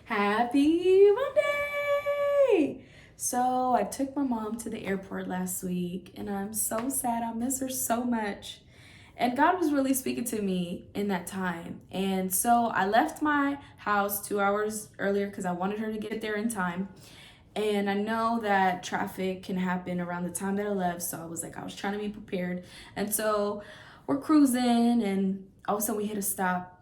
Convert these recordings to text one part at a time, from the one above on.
Happy Monday! So I took my mom to the airport last week and I'm so sad. I miss her so much. And God was really speaking to me in that time. And so I left my house 2 hours earlier because I wanted her to get there in time. And I know that traffic can happen around the time that I left. So I was trying to be prepared. And so we're cruising and all of a sudden we hit a stop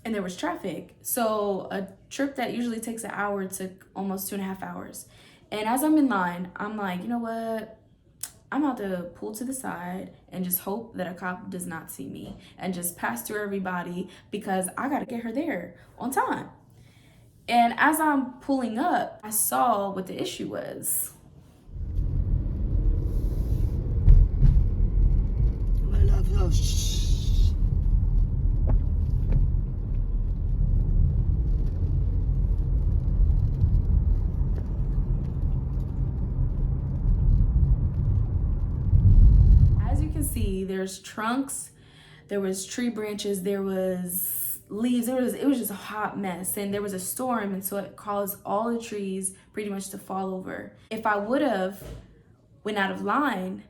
and there was traffic. So a trip that usually takes an hour took almost 2.5 hours. And as I'm in line, I'm like, you know what? I'm about to pull to the side and just hope that a cop does not see me and just pass through everybody because I got to get her there on time. And as I'm pulling up, I saw what the issue was. My love, oh, shh. As you can see, there's trunks, there was tree branches, there was leaves, it was just a hot mess, and there was a storm, and so it caused all the trees pretty much to fall over. If I would have went out of line,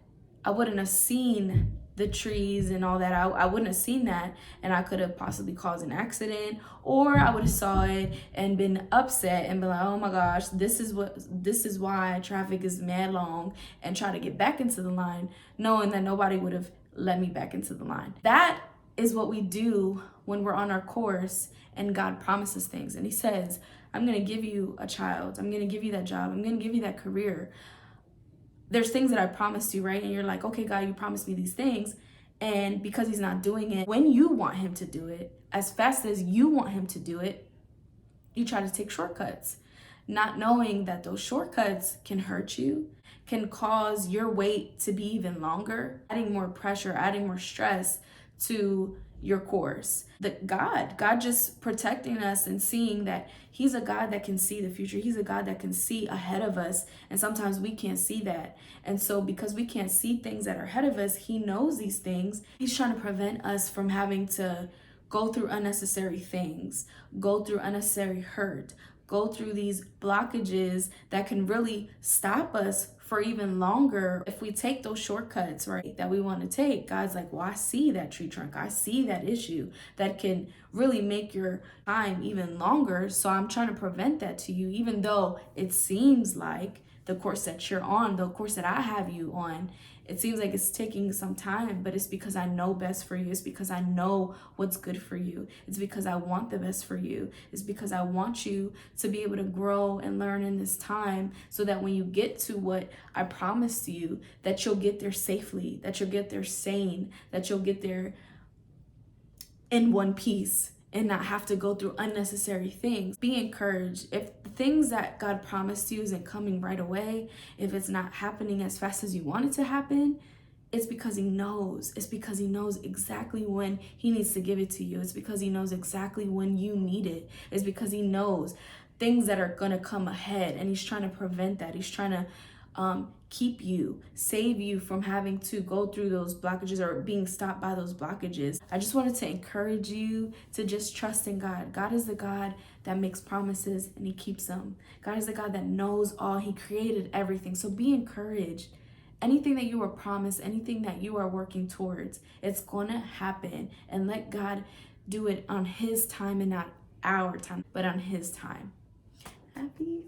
I wouldn't have seen the trees and all that. I wouldn't have seen that, and I could have possibly caused an accident, or I would have saw it and been upset and been like, oh my gosh, this is why traffic is mad long, and try to get back into the line knowing that nobody would have let me back into the line. That is what we do when we're on our course and God promises things, and he says, I'm going to give you a child, I'm going to give you that job, I'm going to give you that career. There's things that I promised you, right? And you're like, okay, God, you promised me these things. And because he's not doing it when you want him to do it, as fast as you want him to do it, you try to take shortcuts, not knowing that those shortcuts can hurt you, can cause your wait to be even longer, adding more pressure, adding more stress to your course. God just protecting us and seeing that he's a God that can see the future. He's a God that can see ahead of us. And sometimes we can't see that. And so because we can't see things that are ahead of us, he knows these things. He's trying to prevent us from having to go through unnecessary things, go through unnecessary hurt, go through these blockages that can really stop us for even longer. If we take those shortcuts, right, that we want to take, God's like, well, I see that tree trunk. I see that issue that can really make your time even longer. So I'm trying to prevent that to you, even though it seems like the course that you're on, the course that I have you on, it seems like it's taking some time, but it's because I know best for you. It's because I know what's good for you. It's because I want the best for you. It's because I want you to be able to grow and learn in this time so that when you get to what I promised you, that you'll get there safely, that you'll get there sane, that you'll get there in one piece and not have to go through unnecessary things. Be encouraged. If the things that God promised you isn't coming right away, if it's not happening as fast as you want it to happen, it's because he knows. It's because he knows exactly when he needs to give it to you. It's because he knows exactly when you need it. It's because he knows things that are going to come ahead, and he's trying to prevent that. He's trying to keep you, save you from having to go through those blockages or being stopped by those blockages. I just wanted to encourage you to just trust in God. God is the God that makes promises and he keeps them. God is the God that knows all. He created everything. So be encouraged. Anything that you were promised, anything that you are working towards, it's going to happen. And let God do it on his time and not our time, but on his time. Happy